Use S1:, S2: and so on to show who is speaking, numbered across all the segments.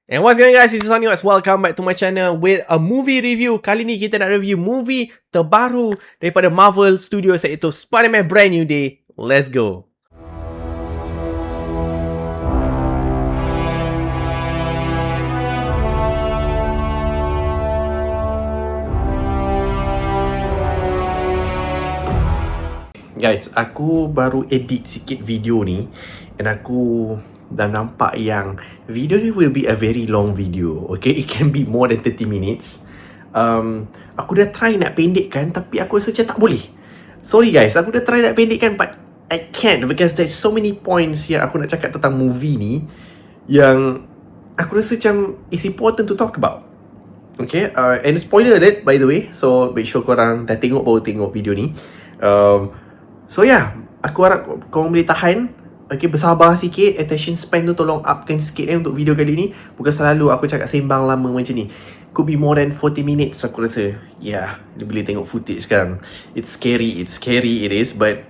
S1: And what's going on guys, this is Sonny Watts. Welcome back to my channel with a movie review. Kali ni kita nak review movie terbaru daripada Marvel Studios iaitu Spider-Man Brand New Day. Let's go. Guys, aku baru edit sikit video ni and aku dah nampak yang video ni will be a very long video. Okay, it can be more than 30 minutes. Aku dah try nak pendekkan tapi aku rasa macam tak boleh. Sorry guys, aku dah try nak pendekkan but I can't because there's so many points yang aku nak cakap tentang movie ni yang aku rasa macam it's important to talk about. Okay, and spoiler alert by the way, so make sure korang dah tengok baru tengok video ni. So yeah, aku harap korang boleh tahan. Okay, bersabar sikit. Attention span tu tolong upkan sikit untuk video kali ni. Bukan selalu aku cakap sembang lama macam ni. Could be more than 40 minutes aku rasa. Yeah, dia boleh tengok footage sekarang. It's scary, it is. But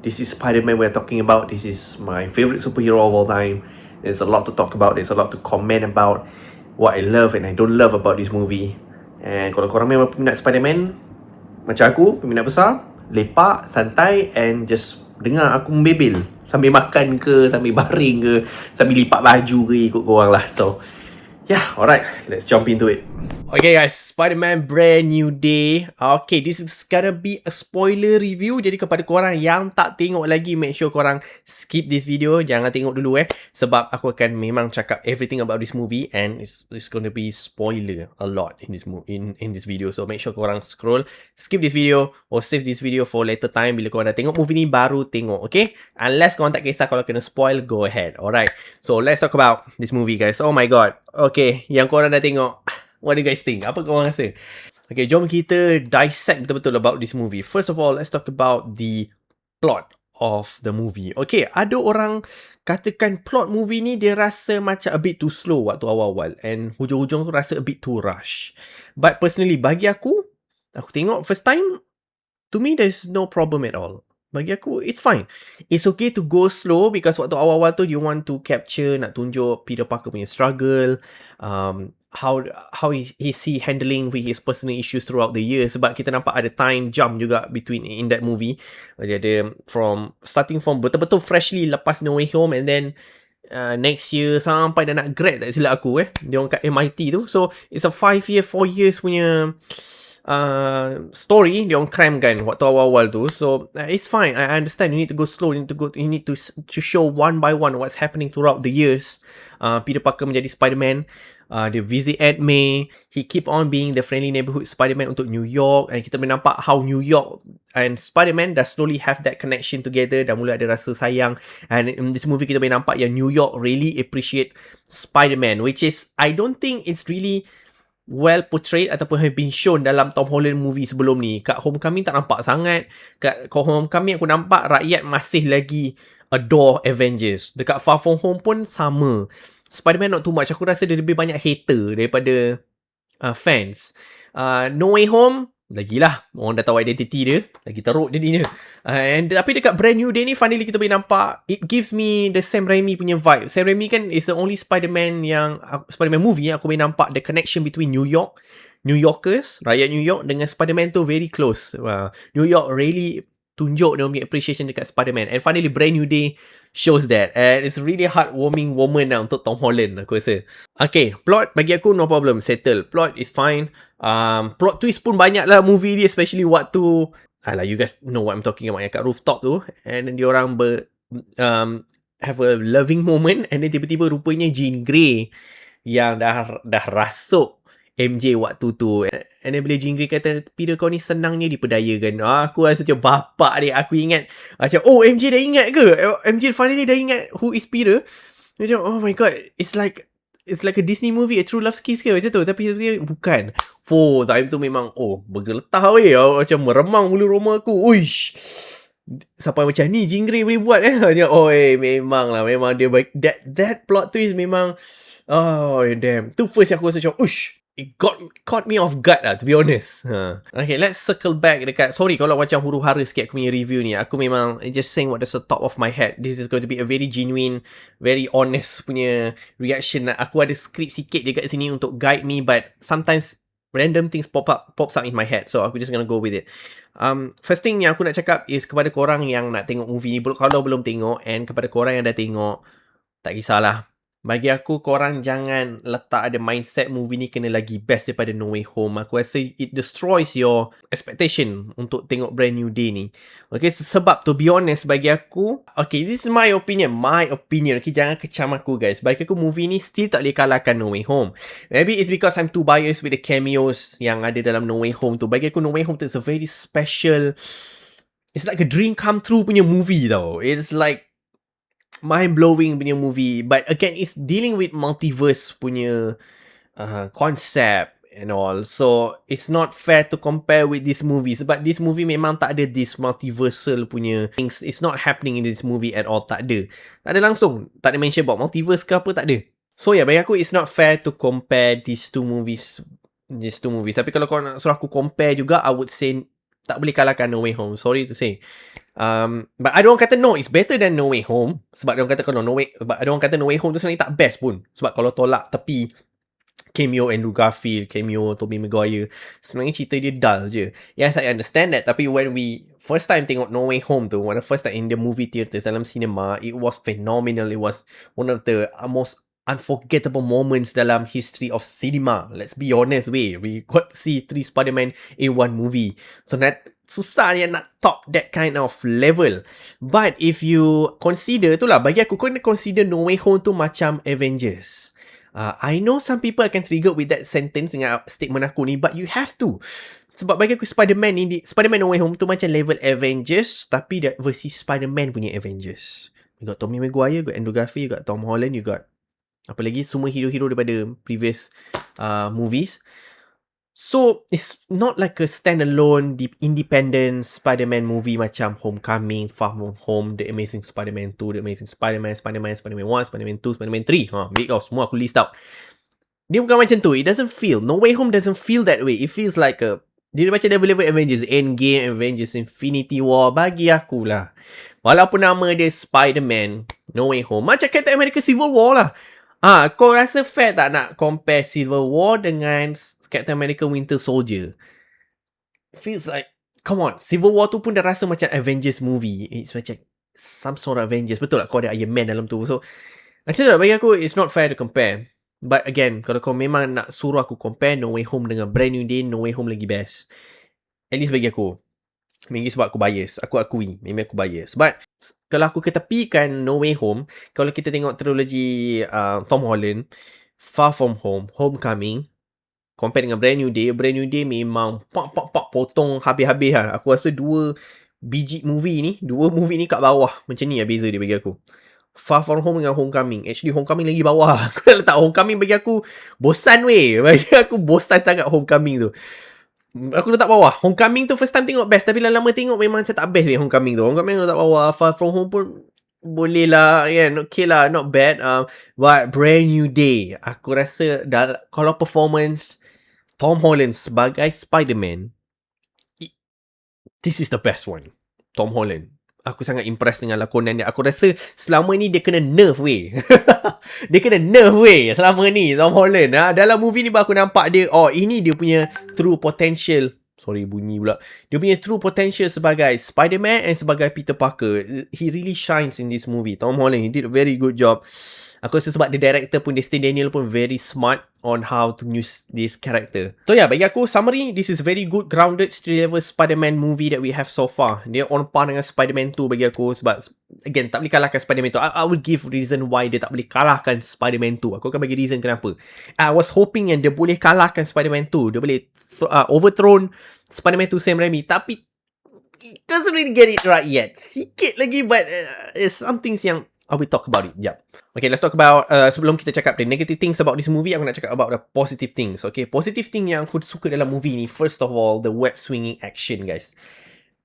S1: this is Spider-Man we're talking about. This is my favourite superhero of all time. There's a lot to talk about. There's a lot to comment about. What I love and I don't love about this movie. And kalau korang memang peminat Spider-Man macam aku, peminat besar, lepak, santai and just dengar aku membebel sambil makan ke, sambil baring ke, sambil lipat baju ke, ikut korang lah. So yeah, alright, let's jump into it. Okay guys, Spider-Man Brand New Day. Okay, this is gonna be a spoiler review. Jadi kepada korang yang tak tengok lagi, make sure korang skip this video. Jangan tengok dulu sebab aku akan memang cakap everything about this movie and it's gonna be spoiler a lot in this video. So make sure korang scroll, skip this video or save this video for later time. Bila korang dah tengok movie ni, baru tengok, okay? Unless korang tak kisah kalau kena spoil, go ahead. Alright, so let's talk about this movie guys. Oh my god. Okay, yang korang dah tengok, what do you guys think? Apa korang rasa? Okay, jom kita dissect betul-betul about this movie. First of all, let's talk about the plot of the movie. Okay, ada orang katakan plot movie ni dia rasa macam a bit too slow waktu awal-awal and hujung-hujung tu rasa a bit too rush. But personally, bagi aku tengok first time, to me there's no problem at all. Bagi aku, it's fine. It's okay to go slow because waktu awal-awal tu you want to capture, nak tunjuk Peter Parker punya struggle, how is he handling with his personal issues throughout the years. Sebab kita nampak ada time jump juga between in that movie. Jadi ada starting from betul-betul freshly lepas No Way Home and then next year sampai dah nak grad tak silap aku dia orang kat MIT tu. So it's a 4 years punya story dia orang cram kan waktu awal-awal tu. So it's fine. I understand you need to go slow, you need to show one by one what's happening throughout the years. Peter Parker menjadi Spider-Man, dia visit Aunt May, he keep on being the friendly neighborhood Spider-Man untuk New York, and kita boleh nampak how New York and Spider-Man dah slowly have that connection together, dah mula ada rasa sayang. And in this movie kita boleh nampak yang New York really appreciate Spider-Man, which is I don't think it's really well portrayed ataupun have been shown dalam Tom Holland movie sebelum ni. Kat Homecoming tak nampak sangat. Kat Homecoming aku nampak rakyat masih lagi adore Avengers. Dekat Far From Home pun sama. Spider-Man not too much. Aku rasa dia lebih banyak hater daripada fans. No Way Home, lagilah. Orang dah tahu identiti dia. Lagi teruk jadinya. Tapi dekat Brand New Day ni, finally kita boleh nampak, it gives me the Sam Raimi punya vibe. Sam Raimi kan is the only Spider-Man movie yang aku boleh nampak the connection between New Yorkers, rakyat New York dengan Spider-Man tu very close. New York really tunjuk dia punya appreciation dekat Spider-Man. And finally, Brand New Day shows that. And it's really heartwarming moment lah untuk Tom Holland, aku rasa. Okay, plot bagi aku no problem, settle. Plot is fine. Plot twist pun banyak lah movie ni, especially waktu you guys know what I'm talking about, yang kat rooftop tu. And then diorang have a loving moment. And then tiba-tiba rupanya Jean Grey yang dah rasuk MJ waktu tu. And then bila Jean Grey kata, Peter kau ni senangnya diperdayakan. Aku rasa macam bapak dia. Aku ingat macam, oh MJ dah ingat ke? MJ finally dah ingat who is Peter. Macam, oh my god, it's like a Disney movie, a True Love Kiss ke macam tu. Tapi dia bukan. Time tu memang bergeletah macam meremang bulu roma aku. Uish, sampai macam ni Jean Grey boleh buat macam, memang lah, memang dia that plot twist memang, oh damn. Tu first aku rasa macam, uish, it caught me off guard lah, to be honest. Okay, let's circle back dekat, sorry kalau macam huru-hara sikit aku punya review ni. Aku memang just saying what is the top of my head. This is going to be a very genuine, very honest punya reaction. Aku ada script sikit je kat sini untuk guide me, but sometimes random things pops up in my head. So aku just gonna go with it. First thing yang aku nak cakap is kepada korang yang nak tengok movie ni, kalau belum tengok, and kepada korang yang dah tengok, tak kisahlah. Bagi aku, korang jangan letak ada mindset movie ni kena lagi best daripada No Way Home. Aku rasa it destroys your expectation untuk tengok Brand New Day ni. Okay, sebab to be honest, bagi aku, okay, this is my opinion. Okay, jangan kecam aku guys. Bagi aku, movie ni still tak boleh kalahkan No Way Home. Maybe it's because I'm too biased with the cameos yang ada dalam No Way Home tu. Bagi aku, No Way Home tu is a very special, it's like a dream come true punya movie tau. It's like mind-blowing punya movie. But again, it's dealing with multiverse punya concept and all. So, it's not fair to compare with this movie. Sebab this movie memang tak ada this multiversal punya things. It's not happening in this movie at all. Tak ada. Tak ada langsung. Tak ada mention about multiverse ke apa, tak ada. So, yeah, bagi aku, it's not fair to compare these two movies. Tapi kalau kau nak suruh aku compare juga, I would say tak boleh kalahkan No Way Home. Sorry to say. But ada orang kata no, it's better than No Way Home. Sebab ada orang kata kalau ada orang kata No Way Home tu sebenarnya tak best pun. Sebab kalau tolak tepi cameo Andrew Garfield, cameo Tobey Maguire, sebenarnya cerita dia dull je. Yes, I understand that. Tapi when we first time tengok No Way Home tu, when the first time in the movie theaters dalam cinema, it was phenomenal. It was one of the most unforgettable moments dalam history of cinema. Let's be honest, we got to see 3 Spider-Man in one movie. So susah yang nak top that kind of level. But if you consider, itulah bagi aku, kau kena consider No Way Home tu macam Avengers. I know some people akan triggered with that sentence dengan statement aku ni, but you have to. Sebab bagi aku Spider-Man No Way Home tu macam level Avengers, tapi versi Spider-Man punya Avengers. You got Tobey Maguire, you got Andrew Garfield, you got Tom Holland, you got apa lagi, semua hero-hero daripada previous movies. So, it's not like a standalone, independent Spider-Man movie macam Homecoming, Far From Home, The Amazing Spider-Man 2, The Amazing Spider-Man, Spider-Man 1, Spider-Man 2, Spider-Man 3. Semua aku list out. Dia bukan macam tu. It doesn't feel, No Way Home doesn't feel that way. It feels like dia macam level-level Avengers, Endgame, Avengers Infinity War. Bagi aku lah. Walaupun nama dia Spider-Man, No Way Home, macam Captain America Civil War lah. Kau rasa fair tak nak compare Civil War dengan Captain America Winter Soldier? Feels like, come on, Civil War tu pun dah rasa macam Avengers movie. It's macam some sort of Avengers. Betul tak kau ada Iron Man dalam tu? So, macam tu lah, bagi aku, it's not fair to compare. But again, kalau kau memang nak suruh aku compare No Way Home dengan Brand New Day, No Way Home lagi best. At least bagi aku. Mungkin sebab aku bias. Aku akui. Memang aku bias. But kalau aku ketepikan No Way Home, kalau kita tengok trilogi Tom Holland, Far From Home, Homecoming, compare dengan Brand New Day memang potong habis-habis lah. Aku rasa dua movie ni kat bawah. Macam ni lah beza dia bagi aku. Far From Home dengan Homecoming. Actually, Homecoming lagi bawah. Aku dah letak Homecoming bagi aku bosan weh. Bagi aku bosan sangat Homecoming tu. Aku letak bawah. Homecoming tu first time tengok best. Tapi lama-lama tengok memang macam tak best weh Homecoming tu. Homecoming letak bawah. Far From Home pun boleh lah. Okay lah. Not bad. But Brand New Day, aku rasa kalau performance Tom Holland sebagai Spider-Man, this is the best one. Tom Holland. Aku sangat impressed dengan lakonan dia. Aku rasa selama ni dia kena nerve weh. Dia kena nerve weh selama ni Tom Holland. Dalam movie ni aku nampak dia, ini dia punya true potential. Sorry, bunyi pula. Dia punya true potential sebagai Spider-Man and sebagai Peter Parker. He really shines in this movie. Tom Holland, he did a very good job. Aku rasa sebab the director pun, Destin Daniel pun very smart on how to use this character. So yeah, bagi aku, summary, this is very good, grounded, street-level Spider-Man movie that we have so far. Dia on par dengan Spider-Man 2 bagi aku. Sebab, again, tak boleh kalahkan Spider-Man 2. I will give reason why dia tak boleh kalahkan Spider-Man 2. Aku akan bagi reason kenapa. I was hoping yang dia boleh kalahkan Spider-Man 2. Dia boleh overthrown Spider-Man 2 Sam Raimi. Tapi, it doesn't really get it right yet. Sikit lagi, but some things yang I will talk about it. Yep. Okay, let's talk about, sebelum kita cakap the negative things about this movie, aku nak cakap about the positive things. Okay, positive thing yang aku suka dalam movie ni, first of all, the web swinging action, guys.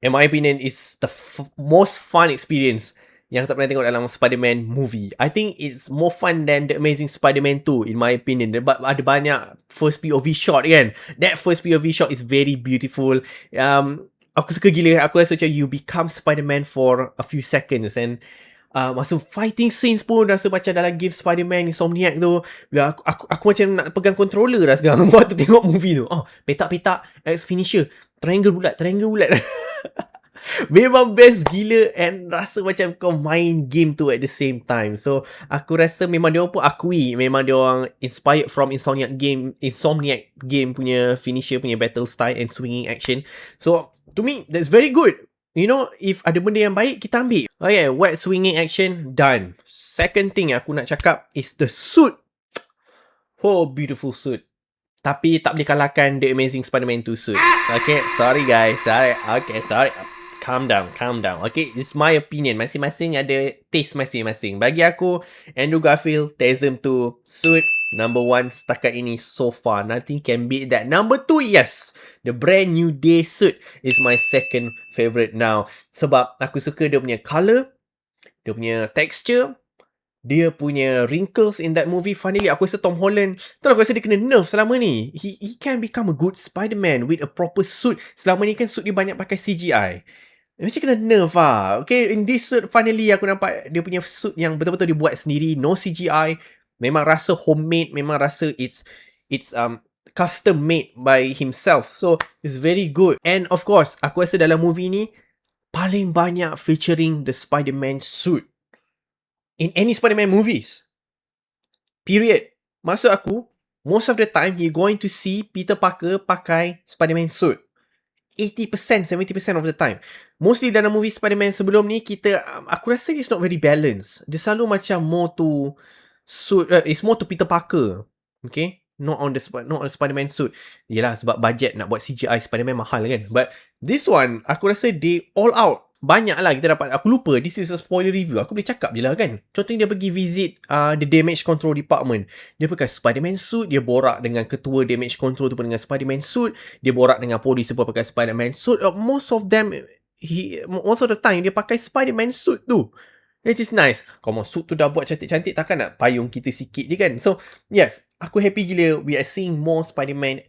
S1: In my opinion, it's the most fun experience
S2: yang tak pernah tengok dalam Spider-Man movie. I think it's more fun than The Amazing Spider-Man 2 in my opinion. Ada banyak first POV shot kan. That first POV shot is very beautiful. Aku suka gila. Aku rasa macam you become Spider-Man for a few seconds and masa fighting scenes pun rasa macam dalam game Spider-Man Insomniac tu. Bila aku macam nak pegang controller dah sekarang waktu tengok movie tu. Petak-petak, X finisher, triangle bulat. Memang best gila and rasa macam kau main game tu at the same time. So aku rasa memang dia orang pun akui memang dia orang inspired from Insomniac game punya finisher punya battle style and swinging action. So to me that's very good. You know, if ada benda yang baik kita ambil. Okay, wet swinging action done. Second thing aku nak cakap is the suit. Oh, beautiful suit. Tapi tak boleh kalahkan The Amazing Spider-Man 2 suit. Okay, sorry guys. Sorry. Calm down. Okay, it's my opinion. Masing-masing ada taste masing-masing. Bagi aku, Andrew Garfield, TASM 2 suit number 1 setakat ini so far. Nothing can beat that. Number 2, yes. The Brand New Day suit is my second favourite now. Sebab aku suka dia punya colour, dia punya texture, dia punya wrinkles in that movie. Finally, aku rasa Tom Holland, aku rasa dia kena nerf selama ni. He can become a good Spider-Man with a proper suit. Selama ni kan suit dia banyak pakai CGI. Macam kena nerf lah. Okay, in this suit, finally aku nampak dia punya suit yang betul-betul dia buat sendiri. No CGI. Memang rasa homemade. Memang rasa it's custom made by himself. So, it's very good. And of course, aku rasa dalam movie ni, paling banyak featuring the Spider-Man suit. In any Spider-Man movies. Period. Maksud aku, most of the time, you're going to see Peter Parker pakai Spider-Man suit. 80%, 70% of the time. Mostly dalam movie Spider-Man sebelum ni, aku rasa it's not very balanced. Dia selalu macam more to suit, it's more to Peter Parker. Okay? Not on the Spider-Man suit. Yelah, sebab budget nak buat CGI Spider-Man mahal kan. But this one, aku rasa they all out. Banyak lah kita dapat. Aku lupa, this is a spoiler review. Aku boleh cakap je lah kan. Contohnya dia pergi visit the damage control department. Dia pakai Spider-Man suit. Dia borak dengan ketua damage control tu pun dengan Spider-Man suit. Dia borak dengan polis tu pun pakai Spider-Man suit. Most of the time dia pakai Spider-Man suit tu. It is nice. Kalau suit tu dah buat cantik-cantik, takkan nak payung kita sikit je kan. So yes, aku happy gila we are seeing more Spider-Man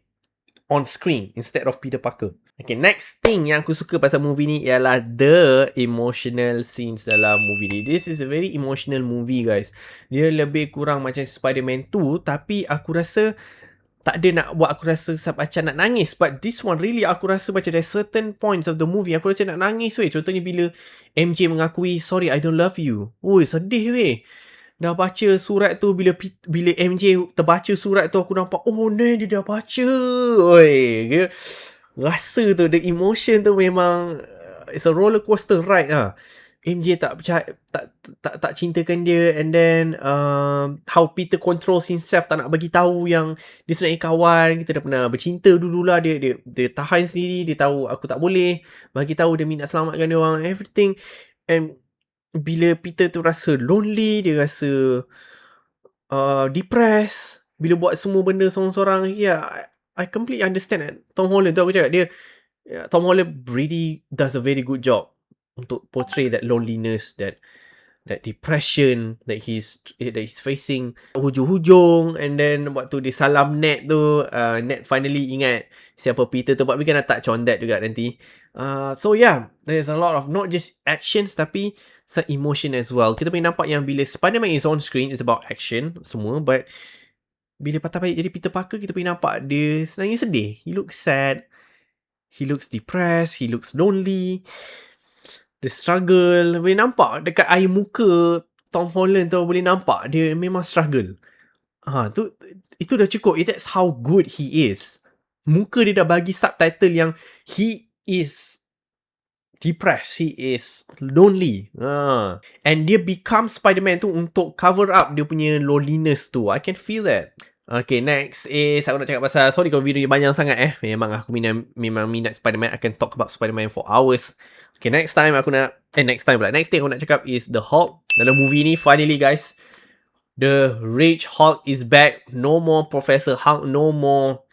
S2: on screen instead of Peter Parker. Okay, next thing yang aku suka pasal movie ni ialah the emotional scenes dalam movie ni. This is a very emotional movie guys. Dia lebih kurang macam Spider-Man 2, tapi aku rasa tak ada nak buat aku rasa macam nak nangis. But this one really aku rasa macam there certain points of the movie aku rasa nak nangis weh. Contohnya bila MJ mengakui sorry I don't love you. Oi, sedih weh. Dah baca surat tu, bila MJ terbaca surat tu, aku nampak oh ni dia dah baca. Oi, rasa tu, the emotion tu memang it's a roller coaster ride lah. MJ tak cintakan dia, and then how Peter controls himself, tak nak bagi tahu yang dia sebenarnya kawan. Kita dah pernah bercinta dululah, dia tahan sendiri, dia tahu aku tak boleh bagi tahu, dia minta selamatkan dia orang, everything. And bila Peter tu rasa lonely, dia rasa depressed bila buat semua benda seorang-seorang. I completely understand that. Tom Holland tu aku cakap, Tom Holland really does a very good job untuk portray that loneliness, that depression that he's facing. Hujung-hujung, and then waktu dia salam Ned tu, Ned finally ingat siapa Peter tu. But we gonna touch on that juga nanti. So yeah, there's a lot of not just actions tapi some emotion as well. Kita boleh nampak yang bila Spider-Man is on screen, it's about action semua, but bila patah balik jadi Peter Parker, kita boleh nampak dia sebenarnya sedih. He looks sad, he looks depressed, he looks lonely. The struggle, boleh nampak dekat air muka Tom Holland tu, boleh nampak dia memang struggle. Itu dah cukup. That's how good he is. Muka dia dah bagi subtitle yang he is depressed, he is lonely. And dia become Spider-Man tu untuk cover up dia punya loneliness tu. I can feel that. Okay, next is aku nak cakap pasal, sorry kalau video ni banyak sangat memang aku memang minat Spider-Man. I can talk about Spider-Man for hours. Okay, next thing aku nak cakap is the Hulk. Dalam movie ni, finally guys, the Rage Hulk is back. No more Professor Hulk, no more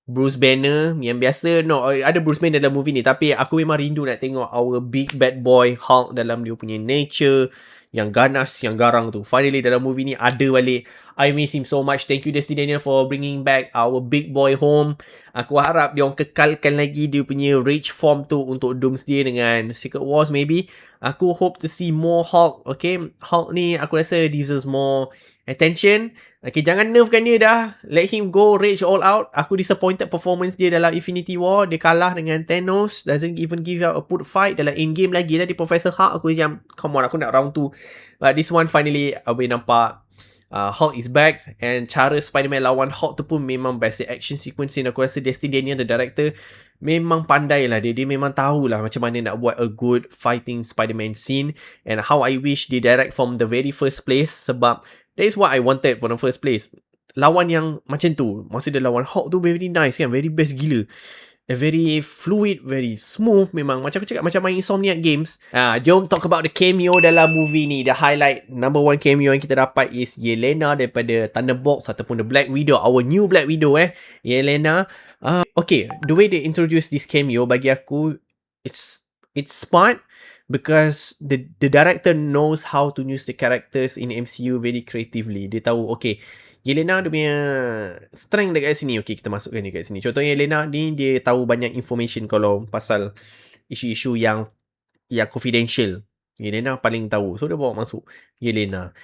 S2: Bruce Banner yang biasa. No, ada Bruce Banner dalam movie ni, tapi aku memang rindu nak tengok our big bad boy Hulk dalam dia punya nature yang ganas, yang garang tu. Finally dalam movie ni ada balik. I miss him so much. Thank you Destiny Daniel for bringing back our big boy home. Aku harap dia orang kekalkan lagi dia punya rage form tu untuk Doomsday dengan Secret Wars maybe. Aku hope to see more Hulk. Okay, Hulk ni aku rasa deserves more attention. Okay, jangan nerfkan dia dah. Let him go rage all out. Aku disappointed performance dia dalam Infinity War. Dia kalah dengan Thanos. Doesn't even give out a good fight. Dalam in-game lagi dah di Professor Hulk. Aku macam, come on, aku nak round 2. But this one finally, boleh nampak Hulk is back. And cara Spider-Man lawan Hulk tu pun memang best. The action sequence ni aku rasa Destiny Daniel, the director, memang pandai lah dia. Dia memang tahulah macam mana nak buat a good fighting Spider-Man scene. And how I wish they direct from the very first place. Sebab that is what I wanted for the first place. Lawan yang macam tu, masa dia lawan Hulk tu very nice kan, very best gila. Very fluid, very smooth. Memang macam aku cakap, macam main Insomniac Games. Jom talk about the cameo dalam movie ni. The highlight, number one cameo yang kita dapat is Yelena daripada Thunderbolts ataupun the Black Widow, our new Black Widow Yelena. Okay, the way they introduce this cameo bagi aku, it's smart. Because the director knows how to use the characters in MCU very creatively. Dia tahu, okay, Yelena dia punya strength dekat sini. Okay, kita masukkan dia kat sini. Contohnya Yelena ni, dia tahu banyak information kalau pasal isu-isu yang confidential. Yelena paling tahu. So, dia bawa masuk Yelena.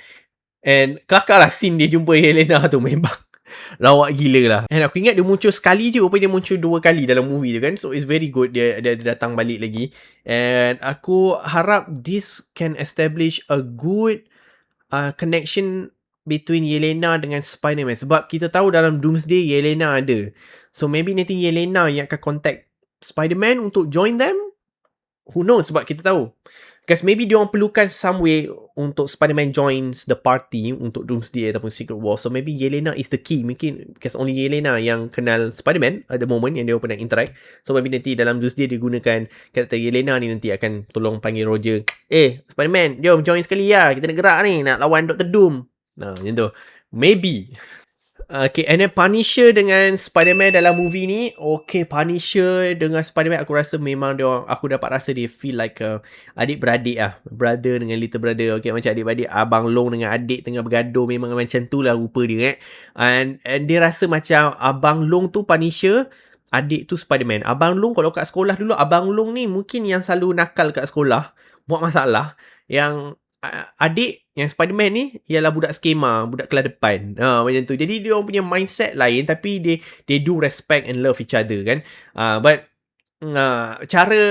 S2: And kelakar lah scene dia jumpa Yelena tu. Memang lawak gila lah. And aku ingat dia muncul sekali je, rupanya dia muncul 2 kali dalam movie tu kan. So it's very good dia datang balik lagi. And aku harap this can establish a good connection between Yelena dengan Spider-Man. Sebab kita tahu dalam Doomsday Yelena ada. So maybe nanti Yelena yang akan contact Spider-Man untuk join them. Who knows, sebab kita tahu. Because maybe dia orang perlukan some way untuk Spider-Man joins the party untuk Doomsday ataupun Secret Wars. So maybe Yelena is the key. Mungkin because only Yelena yang kenal Spider-Man at the moment yang dia pernah interact. So maybe nanti dalam Doomsday dia gunakan karakter Yelena ni, nanti akan tolong panggil Roger. Spider-Man, jom join sekali lah. Kita nak gerak ni, nak lawan Dr. Doom. Nah, macam tu. Maybe. Okay, and then Punisher dengan Spider-Man dalam movie ni. Okay, Punisher dengan Spider-Man aku rasa memang aku dapat rasa dia feel like adik-beradik lah. Brother dengan little brother. Okay, macam adik-beradik. Abang Long dengan adik tengah bergaduh. Memang macam tu lah rupa dia and dia rasa macam Abang Long tu Punisher, adik tu Spider-Man. Abang Long kalau kat sekolah dulu, Abang Long ni mungkin yang selalu nakal kat sekolah, buat masalah. Yang adik yang Spider-Man ni ialah budak skema, budak kelas depan. Macam tu. Jadi dia orang punya mindset lain, tapi they do respect and love each other kan. But cara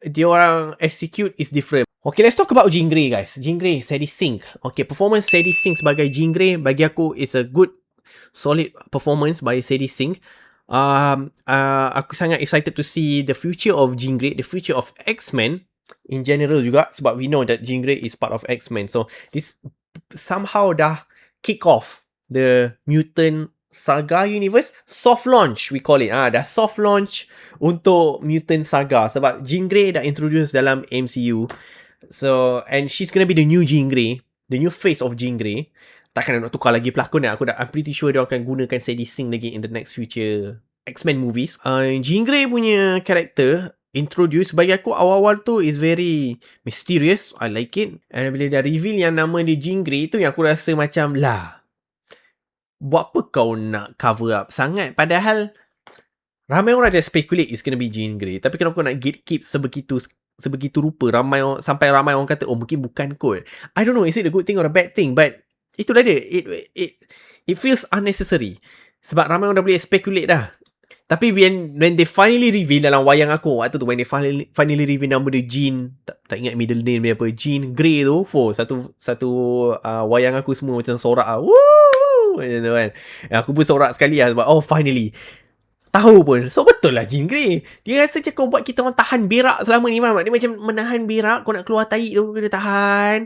S2: dia orang execute is different. Okay, let's talk about Jean Grey guys. Jean Grey, Sadie Sink. Okay, performance Sadie Sink sebagai Jean Grey bagi aku is a good solid performance by Sadie Sink. Aku sangat excited to see the future of Jean Grey, the future of X-Men in general juga, sebab we know that Jean Grey is part of X-Men. So this somehow dah kick off the mutant saga universe. Soft launch we call it. Dah soft launch untuk mutant saga sebab Jean Grey dah introduce dalam MCU. So and she's gonna be the new Jean Grey, the new face of Jean Grey. Takkan nak tukar lagi pelakon I'm pretty sure dia akan gunakan Sadie Sink lagi in the next future X-Men movies. Jean Grey punya character introduce bagi aku awal-awal tu is very mysterious. I like it. And bila dah reveal yang nama dia Jean Grey tu, yang aku rasa macam lah, buat apa kau nak cover up sangat? Padahal ramai orang dah speculate it's gonna be Jean Grey. Tapi kenapa kau nak gatekeep sebegitu rupa? Sampai ramai orang kata mungkin bukan kot. I don't know, is it a good thing or a bad thing? But itulah dia. It feels unnecessary. Sebab ramai orang dah boleh speculate dah. Tapi when they finally reveal dalam wayang aku waktu tu, when they finally reveal nama dia Jean, tak ingat middle name dia apa, Jean Grey tu, satu wayang aku semua macam sorak woo, macam tu kan. Aku pun sorak sekali lah sebab finally tahu pun. So betul lah Jean Grey. Dia rasa macam kau buat kita orang tahan berak selama ni, Mak. Dia macam menahan berak, kau nak keluar tai tu kena tahan.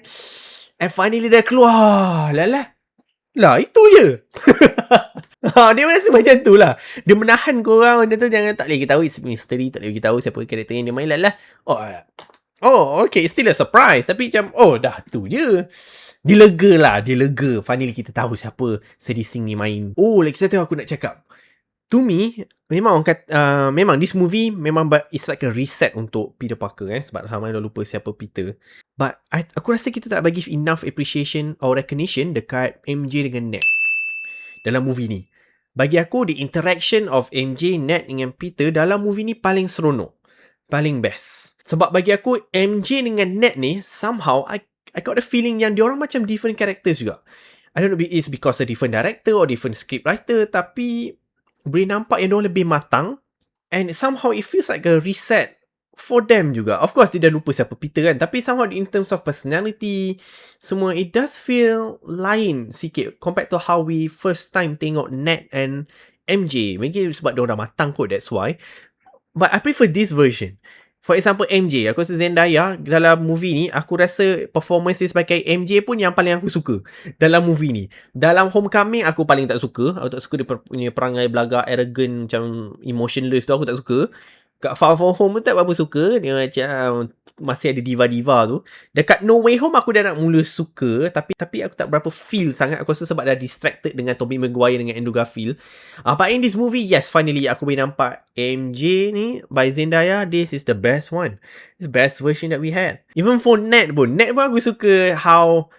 S2: And finally dah keluar. Lah itu je. Dia rasa macam tu lah. Dia menahan korang macam tu. Jangan, tak boleh kita tahu. It's mystery. Tak boleh kita tahu siapa karakter yang dia main lah. Okay, still a surprise. Tapi macam dah tu je. Dia lega. Finally kita tahu siapa Sadie Sink ni main. Lagi satu aku nak cakap. to me, memang memang this movie memang it's like a reset untuk Peter Parker sebab ramai dah lupa siapa Peter. But aku rasa kita tak bagi enough appreciation or recognition dekat MJ dengan Ned dalam movie ni. Bagi aku, the interaction of MJ, Ned dengan Peter dalam movie ni paling seronok. Paling best. Sebab bagi aku, MJ dengan Ned ni, somehow, I got the feeling yang diorang macam different characters juga. I don't know if it's because a different director or different script writer, tapi boleh nampak yang diorang lebih matang. And somehow, it feels like a reset for them juga. Of course, dia dah lupa siapa Peter kan. Tapi somehow in terms of personality, semua, it does feel lain sikit compared to how we first time tengok Ned and MJ. Mungkin sebab diorang dah matang kot, that's why. But I prefer this version. For example, MJ. Aku rasa Zendaya dalam movie ni, aku rasa performance dia sebagai MJ pun yang paling aku suka dalam movie ni. Dalam Homecoming, aku paling tak suka. Aku tak suka dia punya perangai belagak, arrogant, macam emotionless tu, aku tak suka. Kat Far From Home pun tak berapa suka. Dia macam masih ada diva-diva tu. Dekat No Way Home aku dah nak mula suka. Tapi aku tak berapa feel sangat. Aku rasa sebab dah distracted dengan Tobey Maguire dengan Andrew Garfield. But in this movie, yes, finally aku boleh nampak MJ ni by Zendaya. This is the best one. The best version that we had. Even for Ned pun aku suka how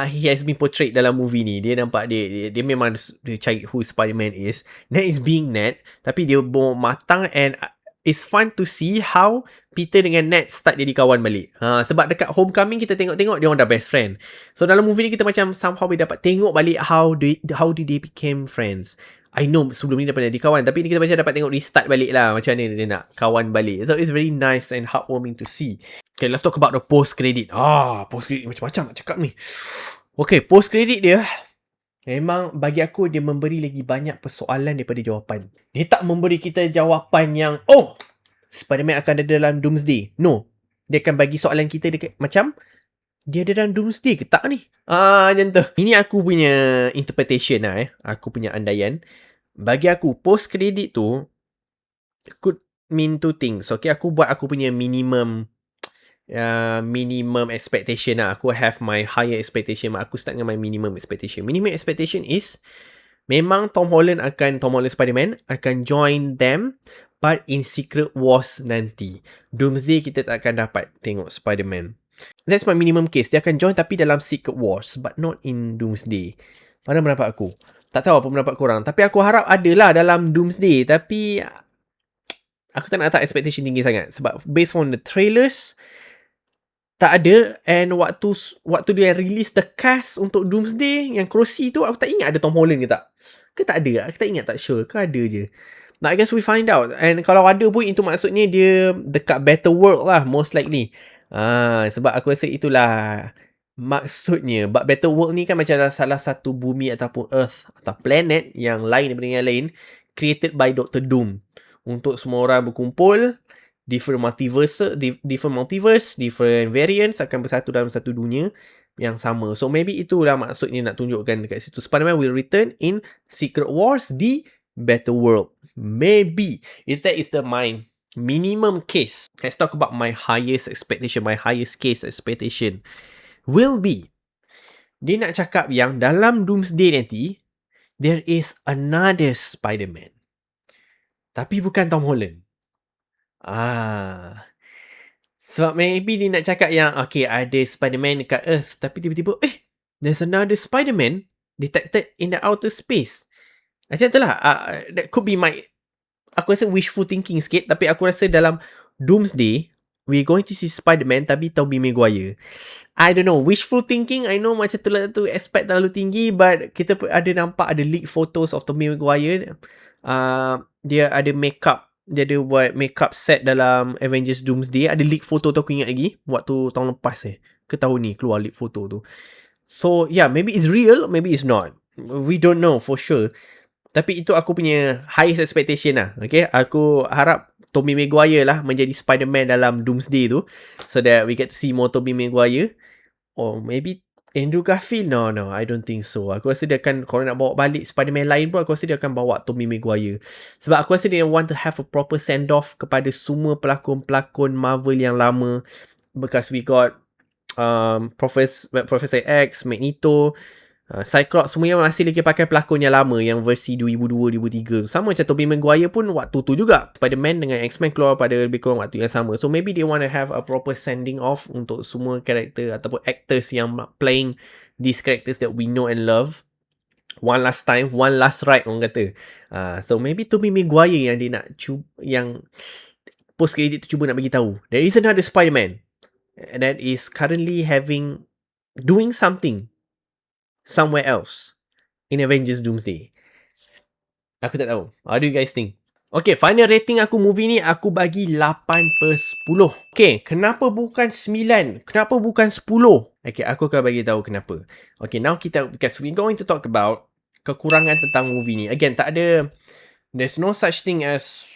S2: he has been portrayed dalam movie ni. Dia nampak dia memang dia cari who Spider-Man is. Ned is being Ned. Tapi dia more matang and it's fun to see how Peter dengan Ned start jadi kawan balik. Sebab dekat Homecoming kita tengok-tengok dia orang dah best friend. So dalam movie ni kita macam somehow we dapat tengok balik how did they became friends. I know sebelum ni dah pernah jadi kawan, tapi ni kita macam dapat tengok restart balik lah macam mana dia nak kawan balik. So it's very nice and heartwarming to see. Okay, let's talk about the post credit. Post credit macam-macam nak cakap ni. Okay, post credit dia memang bagi aku dia memberi lagi banyak persoalan daripada jawapan. Dia tak memberi kita jawapan yang Spider-Man akan ada dalam Doomsday. No. Dia akan bagi soalan kita dekat macam dia ada dalam Doomsday ke tak ni? Macam tu. Ini aku punya interpretation lah Aku punya andaian. Bagi aku post credit tu could mean two things. Okay, aku buat aku punya minimum expectation lah. Aku have my higher expectation. Aku start dengan my minimum expectation. Minimum expectation is memang Tom Holland Spider-Man akan join them, but in Secret Wars nanti. Doomsday kita tak akan dapat tengok Spider-Man. That's my minimum case. Dia akan join tapi dalam Secret Wars, but not in Doomsday. Mana pendapat aku? Tak tahu apa pendapat korang. Tapi aku harap adalah dalam Doomsday. Tapi aku tak nak letak expectation tinggi sangat. Sebab based on the trailers, tak ada. And waktu dia release the cast untuk Doomsday, yang kerusi tu, aku tak ingat ada Tom Holland ke tak? Ke tak ada? Aku tak ingat, tak sure. Ke ada je? But I guess we find out. And kalau ada pun, itu maksudnya dia dekat Better World lah, most likely. Sebab aku rasa itulah maksudnya. But Better World ni kan macam salah satu bumi ataupun Earth atau planet yang lain daripada yang lain, created by Dr. Doom. Untuk semua orang berkumpul, different multiverse, different variants akan bersatu dalam satu dunia yang sama. So maybe itulah maksudnya nak tunjukkan dekat situ. Spider-Man will return in Secret Wars di Better World. Maybe. If that is my minimum case. Let's talk about my highest expectation. My highest case expectation will be, dia nak cakap yang dalam Doomsday nanti, there is another Spider-Man. Tapi bukan Tom Holland. Sebab maybe dia nak cakap yang okay, ada Spider-Man dekat Earth, tapi tiba-tiba there's another Spider-Man detected in the outer space. Macam tu lah. That could be aku rasa wishful thinking sikit, tapi aku rasa dalam Doomsday we're going to see Spider-Man tapi Tobey Maguire. I don't know, wishful thinking, I know macam tu aspect terlalu tinggi, but kita ada nampak ada leak photos of Tobey Maguire. Dia ada makeup. Dia ada buat makeup set dalam Avengers Doomsday. Ada leak foto tu aku ingat lagi. Waktu tahun lepas ke tahun ni keluar leak foto tu. So yeah, maybe it's real, maybe it's not. We don't know for sure. Tapi itu aku punya highest expectation lah. Okay, aku harap Tobey Maguire lah menjadi Spider-Man dalam Doomsday tu. So that we get to see more Tobey Maguire. Or maybe Andrew Garfield. No, I don't think so. Aku rasa dia akan, kalau nak bawa balik Spider-Man lain pun, aku rasa dia akan bawa Tobey Maguire. Sebab aku rasa dia want to have a proper send-off kepada semua pelakon-pelakon Marvel yang lama. Because we got Professor X, Magneto, Cyclops semuanya masih lagi pakai pelakon yang lama, yang versi 2002-2003 sama macam Tobey Maguire pun waktu tu juga. Spider-Man dengan X-Men keluar pada lebih kurang waktu yang sama. So maybe they want to have a proper sending off untuk semua karakter ataupun actors yang playing these characters that we know and love. One last time, one last ride orang kata. So maybe Tobey Maguire yang dia nak yang post credit tu cuba nak bagi tahu. There is another Spider-Man that is currently doing something somewhere else in Avengers Doomsday. Aku tak tahu. What do you guys think? Okay, final rating aku movie ni aku bagi 8/10. Okay, kenapa bukan 9? Kenapa bukan 10? Okay, aku akan bagi tahu kenapa. Okay, now because we're going to talk about kekurangan tentang movie ni. Again, there's no such thing as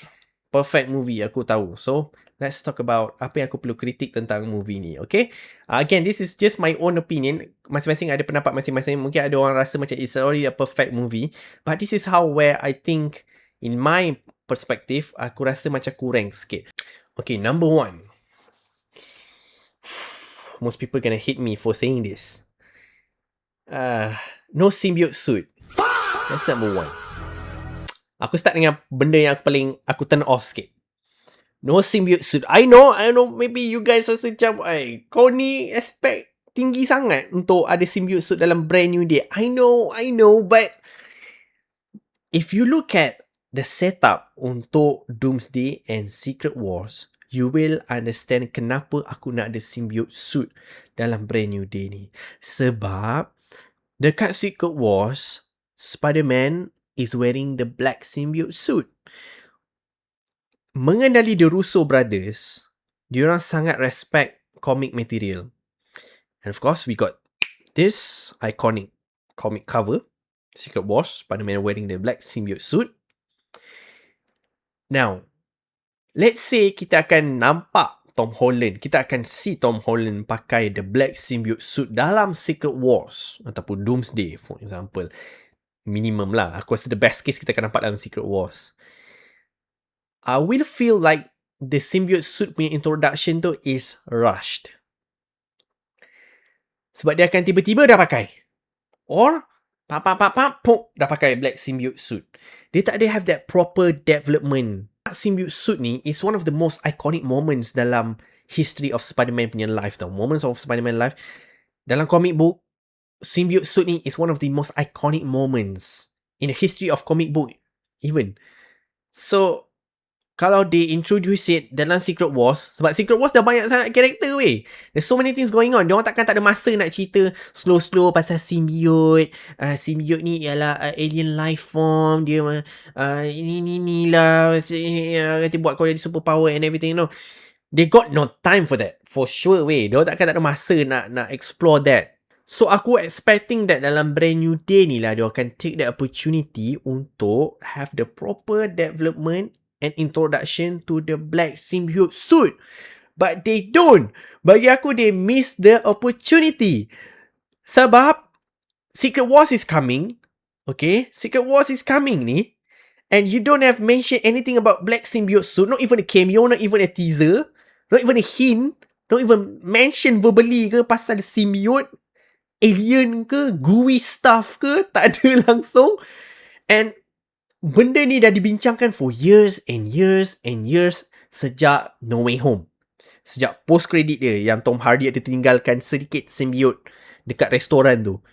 S2: perfect movie, aku tahu. So, let's talk about apa yang aku perlu kritik tentang movie ni, okay? Again, this is just my own opinion. Masing-masing ada pendapat masing-masing. Mungkin ada orang rasa macam it's already a perfect movie. But this is where I think, in my perspective, aku rasa macam kurang sikit. Okay, number 1. Most people gonna hate me for saying this. No symbiote suit. That's number 1. Aku start dengan benda yang aku turn off sikit. No symbiote suit. I know, maybe you guys rasa macam, kau ni expect tinggi sangat untuk ada symbiote suit dalam brand new day. I know, but if you look at the setup untuk Doomsday and Secret Wars, you will understand kenapa aku nak ada symbiote suit dalam brand new day ni. Sebab dekat Secret Wars, Spider-Man is wearing the black symbiote suit. Mengenali The Russo Brothers, diorang sangat respect comic material. And of course, we got this iconic comic cover, Secret Wars, Spider-Man wearing the black symbiote suit. Now, let's say kita akan nampak Tom Holland, kita akan see Tom Holland pakai the black symbiote suit dalam Secret Wars ataupun Doomsday, for example. Minimum lah. Aku rasa the best case kita akan nampak dalam Secret Wars. I will feel like the symbiote suit punya introduction tu is rushed. Sebab dia akan tiba-tiba dah pakai. Or, dah pakai black symbiote suit. Dia tak ada have that proper development. Symbiote suit ni is one of the most iconic moments dalam history of Spider-Man punya life tau. Moments of Spider-Man life. Dalam comic book, symbiote suit ni is one of the most iconic moments in the history of comic book even. So, kalau they introduce it dalam Secret Wars, sebab Secret Wars dah banyak sangat karakter weh. There's so many things going on. Diorang takkan tak ada masa nak cerita slow-slow pasal symbiote. Symbiote ni ialah alien life form. Dia ni lah. Nanti buat kau jadi superpower and everything. No. They got no time for that. For sure weh. Diorang takkan tak ada masa nak explore that. So aku expecting that dalam brand new day ni lah, dia akan take the opportunity untuk have the proper development and introduction to the black symbiote suit. But they don't. Bagi aku, they miss the opportunity. Sebab Secret Wars is coming. Okay? Secret Wars is coming ni. And you don't have mentioned anything about black symbiote suit. Not even a cameo, not even a teaser. Not even a hint. Not even mention verbally ke pasal symbiote. Alien ke, gooey stuff ke, tak ada langsung. And benda ni dah dibincangkan for years and years and years sejak No Way Home. Sejak post credit dia yang Tom Hardy ada tinggalkan sedikit symbiote dekat restoran tu.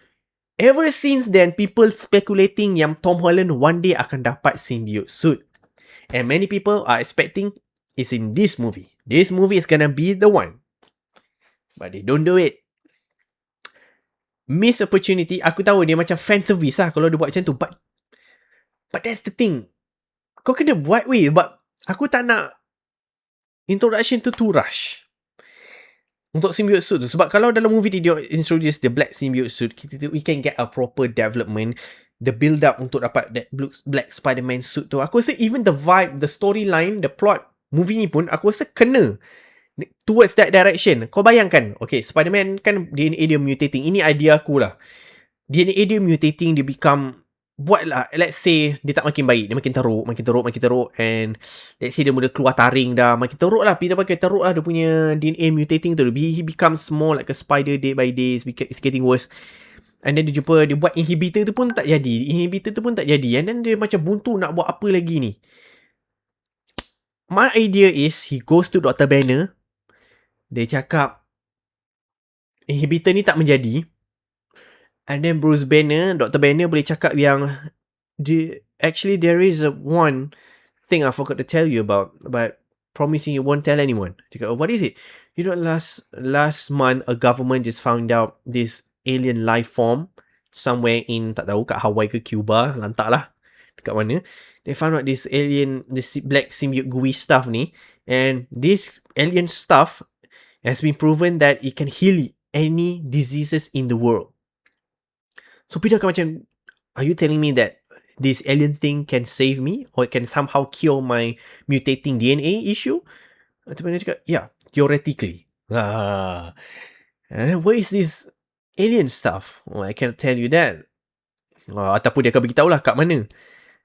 S2: Ever since then, people speculating yang Tom Holland one day akan dapat symbiote suit. And many people are expecting it's in this movie. This movie is gonna be the one. But they don't do it. Missed opportunity. Aku tahu dia macam fan service lah kalau dia buat macam tu. But that's the thing. Kau kena buat weh. But aku tak nak introduction tu too rush. Untuk symbiote suit tu. Sebab kalau dalam movie dia introduce the black symbiote suit, we can get a proper development. The build up untuk dapat that black Spider-Man suit tu. Aku rasa even the vibe, the storyline, the plot, movie ni pun aku rasa kena towards that direction. Kau bayangkan, okay, Spider-Man kan DNA dia mutating. Ini idea aku lah. DNA dia mutating, dia become, buatlah, let's say, dia tak makin baik. Dia makin teruk. And let's say dia mula keluar taring dah. Makin teruk lah. Dia pakai teruk lah dia punya DNA mutating tu. He becomes more like a spider day by day. It's getting worse. And then dia buat inhibitor tu pun tak jadi. And then dia macam buntu nak buat apa lagi ni. My idea is, he goes to Dr. Banner. Dia cakap, inhibitor ni tak menjadi. And then Bruce Banner, Dr. Banner boleh cakap yang, actually there is one thing I forgot to tell you about, but promising you won't tell anyone. Cakap, what is it? You know, last month, a government just found out this alien life form somewhere in, tak tahu, kat Hawaii ke Cuba, lantak lah. Dekat mana. They found out this black symbiote gooey stuff ni. And this alien stuff has been proven that it can heal any diseases in the world. So Peter akan macam, are you telling me that this alien thing can save me? Or it can somehow cure my mutating DNA issue? Dr. Banner cakap, yeah, theoretically. What is this alien stuff? Oh, I can't tell you that. Ataupun dia akan beritahu lah kat mana.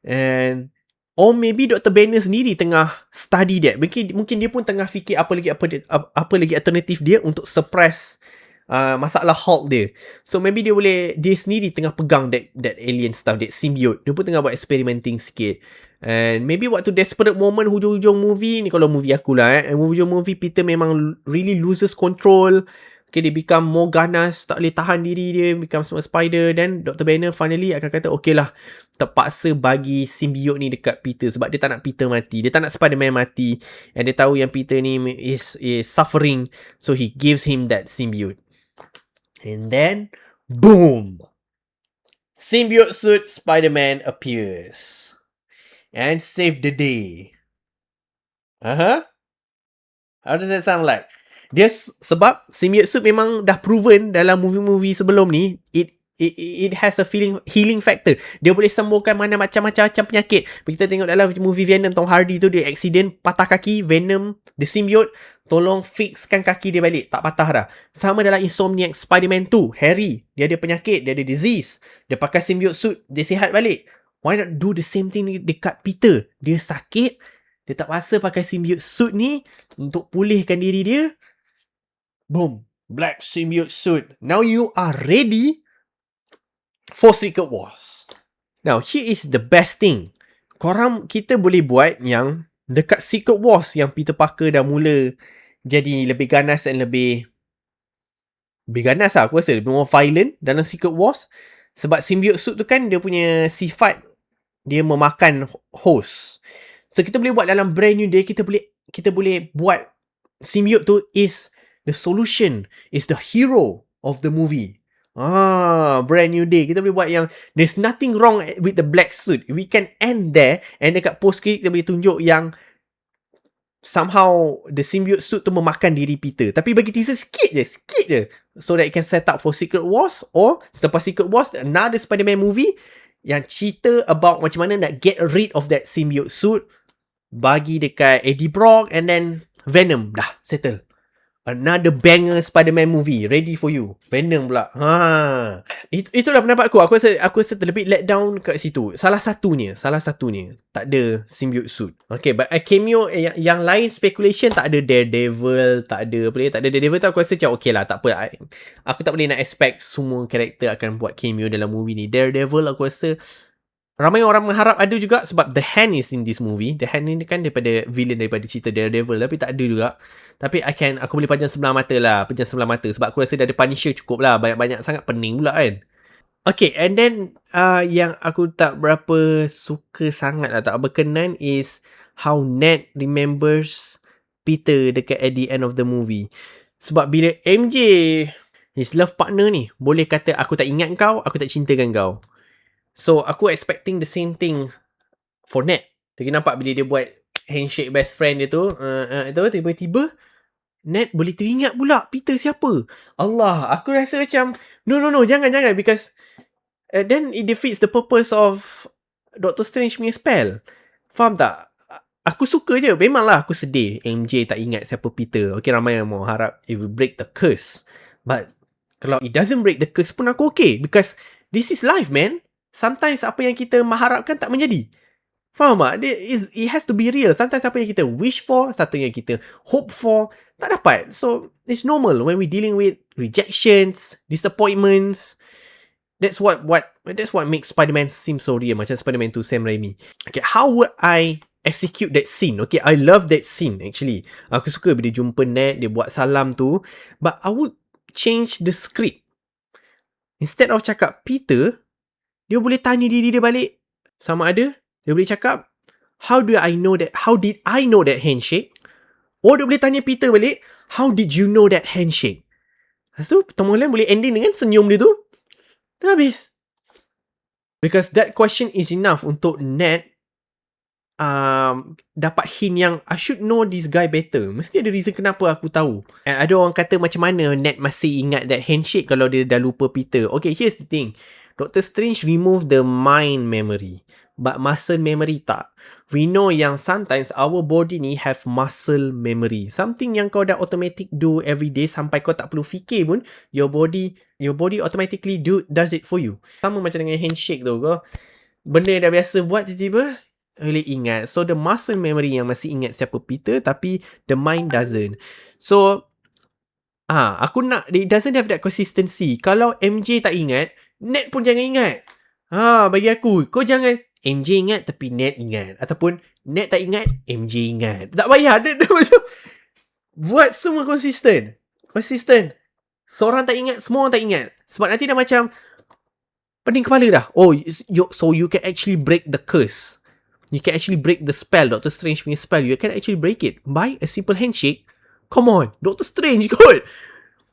S2: And or maybe Dr. Banner sendiri tengah study that. Mungkin dia pun tengah fikir apa lagi alternatif dia untuk suppress masalah Hulk dia. So maybe dia sendiri tengah pegang that alien stuff, that symbiote. Dia pun tengah buat experimenting sikit. And maybe waktu desperate moment hujung-hujung movie ni, kalau movie aku lah hujung movie Peter memang really loses control. Okay, dia become more ganas, tak boleh tahan diri dia, become semua spider. Then Dr. Banner finally akan kata, okay lah, terpaksa bagi symbiote ni dekat Peter sebab dia tak nak Peter mati. Dia tak nak Spider-Man mati. And dia tahu yang Peter ni is suffering. So he gives him that symbiote. And then, boom! Symbiote suit Spider-Man appears. And save the day. How does that sound like? Dia sebab symbiote suit memang dah proven dalam movie-movie sebelum ni, it has a healing factor. Dia boleh sembuhkan mana macam-macam penyakit. Kita tengok dalam movie Venom, Tom Hardy tu dia accident patah kaki, Venom the symbiote tolong fixkan kaki dia balik, tak patah dah. Sama dalam Insomniac Spider-Man 2, Harry dia ada penyakit, dia ada disease, dia pakai symbiote suit, dia sihat balik. Why not do the same thing dekat Peter? Dia sakit, dia tak paksa pakai symbiote suit ni untuk pulihkan diri dia. Boom, black symbiote suit. Now you are ready for Secret Wars. Now, here is the best thing. Kita boleh buat yang dekat Secret Wars yang Peter Parker dah mula jadi lebih ganas dan lebih ganas lah. Aku rasa lebih more violent dalam Secret Wars. Sebab symbiote suit tu kan dia punya sifat, dia memakan host. So, kita boleh buat dalam Brand New Day, kita boleh buat symbiote tu is the solution, is the hero of the movie. Brand New Day. Kita boleh buat yang there's nothing wrong with the black suit. We can end there. And dekat post-credit kita boleh tunjuk yang somehow the symbiote suit tu memakan diri Peter. Tapi bagi teaser sikit je. So that it can set up for Secret Wars. Or selepas Secret Wars, another Spider-Man movie yang cerita about macam mana nak get rid of that symbiote suit. Bagi dekat Eddie Brock and then Venom. Dah, settle. Another banger Spider-Man movie ready for you. Venom pula. Itulah pendapat aku. Aku rasa terlebih let down kat situ. Salah satunya tak ada symbiote suit. Okay, but a cameo yang lain speculation tak ada Daredevil, tak ada Daredevil tu aku rasa macam okay lah, tak apa. Aku tak boleh nak expect semua karakter akan buat cameo dalam movie ni. Daredevil aku rasa ramai orang mengharap ada juga sebab The Hand is in this movie. The Hand ni kan daripada villain daripada cerita Daredevil, tapi tak ada juga. Tapi aku boleh pejam sebelah mata sebab aku rasa dah ada Punisher cukup lah. Banyak-banyak sangat pening pula kan. Okay, and then yang aku tak berapa suka sangat lah, tak berkenan is how Ned remembers Peter dekat at the end of the movie. Sebab bila MJ, his love partner ni, boleh kata aku tak ingat kau, aku tak cintakan kau. So, aku expecting the same thing for Ned. Tapi nampak bila dia buat handshake best friend dia tu, tiba-tiba Ned boleh teringat pula Peter siapa. Allah, aku rasa macam no, jangan because then it defeats the purpose of Doctor Strange punya spell. Faham tak? Aku suka je. Memanglah aku sedih MJ tak ingat siapa Peter. Okay, ramai yang mau harap it will break the curse. But kalau it doesn't break the curse pun aku okay. Because this is life, man. Sometimes apa yang kita mengharapkan tak menjadi. Faham tak? It has to be real. Sometimes apa yang kita wish for, satu yang kita hope for, tak dapat. So, it's normal when we dealing with rejections, disappointments. That's what makes Spider-Man seem so real. Macam Spider-Man 2 Sam Raimi. Okay, how would I execute that scene? Okay, I love that scene actually. Aku suka bila dia jumpa Ned, dia buat salam tu. But I would change the script. Instead of cakap Peter, dia boleh tanya diri dia balik. Sama ada, dia boleh cakap, how did I know that handshake? Or dia boleh tanya Peter balik, how did you know that handshake? Lepas tu, Tom Holland boleh ending dengan senyum dia tu. Dah habis. Because that question is enough untuk Ned dapat hint yang I should know this guy better. Mesti ada reason kenapa aku tahu. And ada orang kata macam mana Ned masih ingat that handshake kalau dia dah lupa Peter. Okay, here's the thing. Doctor Strange remove the mind memory, but muscle memory tak. We know yang sometimes our body ni have muscle memory. Something yang kau dah automatic do every day sampai kau tak perlu fikir pun, your body automatically does it for you. Sama macam dengan handshake tu, kau benda yang dah biasa buat tiba-tiba boleh ingat. So the muscle memory yang masih ingat siapa Peter, tapi the mind doesn't. So aku nak, it doesn't have that consistency. Kalau MJ tak ingat, Ned pun jangan ingat. Bagi aku, kau jangan MJ ingat tapi Ned ingat, ataupun Ned tak ingat, MJ ingat. Tak payah. Dia macam buat semua konsisten. Seorang tak ingat, semua orang tak ingat. Sebab nanti dah macam pening kepala dah. So you can actually break the curse. You can actually break the spell. Doctor Strange punya spell, you can actually break it by a simple handshake. Come on, Doctor Strange kot.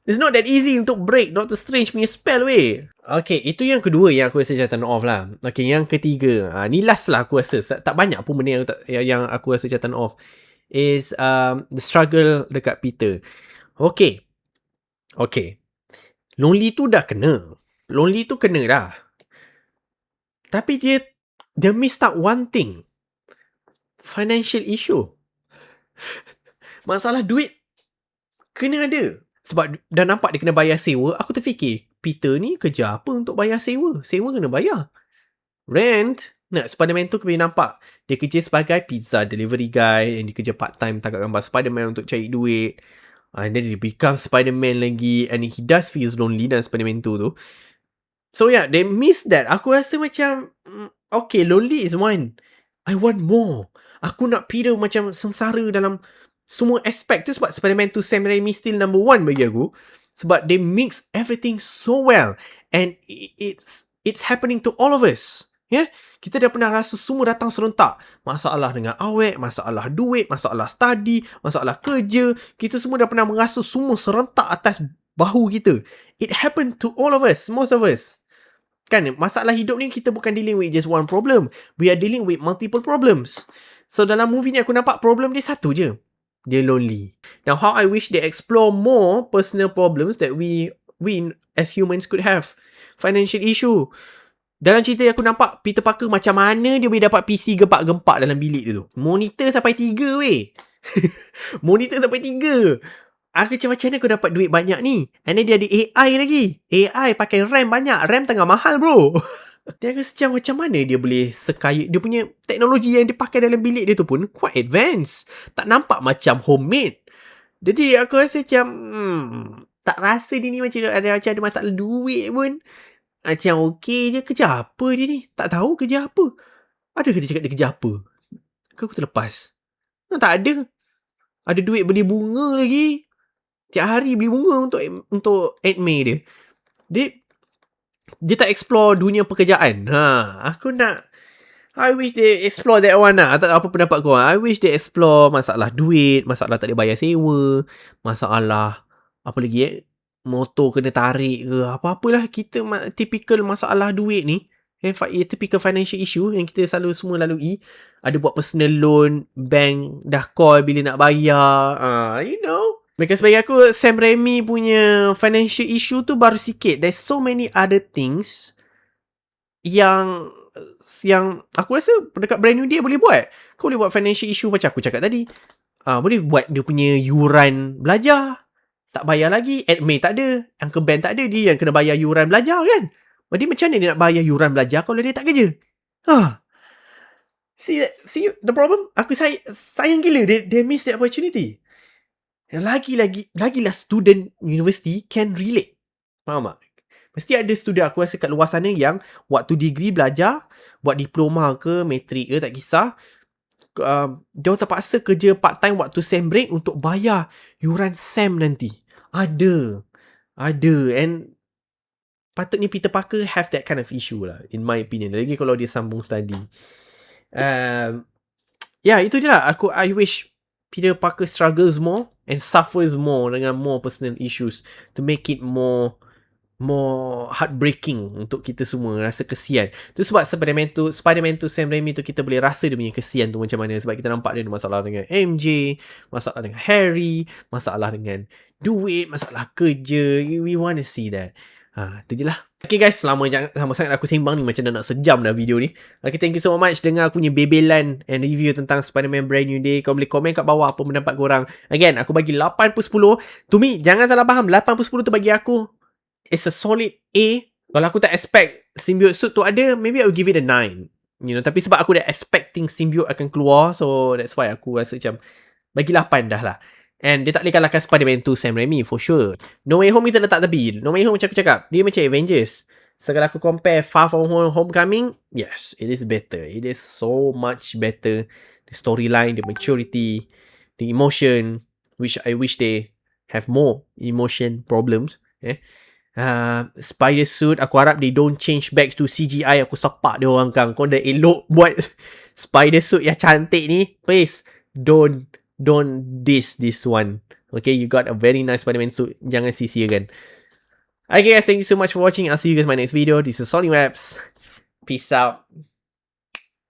S2: It's not that easy untuk break Doctor Strange punya spell weh. Okay, itu yang kedua yang aku rasa macam turn off lah. Okay, yang ketiga, ni last lah aku rasa. Tak banyak pun benda yang aku rasa macam turn off. Is the struggle dekat Peter. Okay. Lonely tu dah kena. Lonely tu kena dah. Tapi dia missed out one thing. Financial issue. Masalah duit kena ada. Sebab dah nampak dia kena bayar sewa. Aku terfikir, Peter ni kerja apa untuk bayar sewa? Sewa kena bayar. Rent. Spider-Man tu kena nampak dia kerja sebagai pizza delivery guy, and dia kerja part time tangkap gambar Spider-Man untuk cari duit. And then dia become Spider-Man lagi, and he does feel lonely dalam Spider-Man tu. So yeah, they miss that. Aku rasa macam okay, lonely is one. I want more. Aku nak Peter macam sengsara dalam semua aspek tu. Sebab Spider-Man 2 Sam Raimi still number one bagi aku. Sebab they mix everything so well. And it's happening to all of us. Yeah? Kita dah pernah rasa semua datang serentak. Masalah dengan awet, masalah duit, masalah study, masalah kerja. Kita semua dah pernah merasa semua serentak atas bahu kita. It happened to all of us, most of us. Kan, masalah hidup ni kita bukan dealing with just one problem. We are dealing with multiple problems. So dalam movie ni aku nampak problem dia satu je. Dia lonely. Now, how I wish they explore more personal problems that we as humans could have. Financial issue. Dalam cerita aku nampak Peter Parker macam mana dia boleh dapat PC gempak-gempak dalam bilik dia tu. Monitor sampai 3 weh. Monitor sampai 3. Aku macam mana kau dapat duit banyak ni? And then dia ada AI lagi. AI pakai RAM banyak. RAM tengah mahal bro. Dia rasa macam mana dia boleh sekaya. Dia punya teknologi yang dia pakai dalam bilik dia tu pun quite advanced. Tak nampak macam homemade. Jadi aku rasa macam tak rasa dia ni macam ada masalah duit pun. Macam okey je. Kerja apa dia ni? Tak tahu kerja apa. Ada ke dia cakap dia kerja apa? Ke aku terlepas? Tak ada. Ada duit beli bunga lagi. Tiap hari beli bunga untuk Aunt May dia. Dia tak explore dunia pekerjaan. Aku nak, I wish they explore that one lah. Tak tahu apa pendapat kau. I wish they explore masalah duit, masalah tak boleh bayar sewa, masalah apa lagi motor kena tarik ke, apa-apalah. Kita typical masalah duit ni, typical financial issue yang kita selalu semua lalui. Ada buat personal loan, bank dah call bila nak bayar, you know. Because bagi aku, Sam Raimi punya financial issue tu baru sikit. There's so many other things yang aku rasa dekat brand new dia boleh buat. Kau boleh buat financial issue macam aku cakap tadi. Boleh buat dia punya yuran belajar. Tak bayar lagi. Aunt May tak ada. Uncle Ben tak ada. Dia yang kena bayar yuran belajar kan. Jadi macam mana dia nak bayar yuran belajar kalau dia tak kerja? See the problem? Aku sayang gila. They miss that opportunity. Lagilah student university can relate. Faham tak? Mesti ada student aku rasa kat luar sana yang waktu degree belajar, buat diploma ke, matrik ke, tak kisah. Dia terpaksa kerja part time waktu sem break untuk bayar yuran sem nanti. Ada. And patutnya Peter Parker have that kind of issue lah, in my opinion. Lagi kalau dia sambung study. Itu je lah. I wish Peter Parker struggles more and suffers more dengan more personal issues to make it more heartbreaking untuk kita semua, rasa kesian. Tu sebab Spider-Man tu Sam Raimi tu kita boleh rasa dia punya kesian tu macam mana, sebab kita nampak dia ada masalah dengan MJ, masalah dengan Harry, masalah dengan duit, masalah kerja. We want to see that. Tu je lah. Okay guys, lama sangat aku sembang ni, macam dah nak sejam dah video ni. Okay, thank you so much dengar aku punya bebelan and review tentang Spider-Man Brand New Day. Kau boleh komen kat bawah apa pendapat korang. Again, aku bagi 8/10. To me, jangan salah faham, 8/10 tu bagi aku it's a solid A. Kalau aku tak expect symbiote suit tu ada, maybe I will give it a 9. Tapi sebab aku dah expecting symbiote akan keluar, so that's why aku rasa macam bagi 8 dah lah. And dia tak boleh kalahkan Spider-Man 2 Sam Raimi for sure. No Way Home kita letak tepi. No Way Home macam aku cakap, dia macam Avengers. So kalau aku compare Far From Home Homecoming, yes, it is better. It is so much better. The storyline, the maturity, the emotion, which I wish they have more emotion problems. Spider suit, aku harap they don't change back to CGI. Aku sepak dia orang kan, kau dah elok buat spider suit yang cantik ni, please don't diss this one. Okay, you got a very nice Spider-Man suit, jangan sia-siakan. Okay guys, thank you so much for watching. I'll see you guys in my next video. This is Sony Raps. Peace out.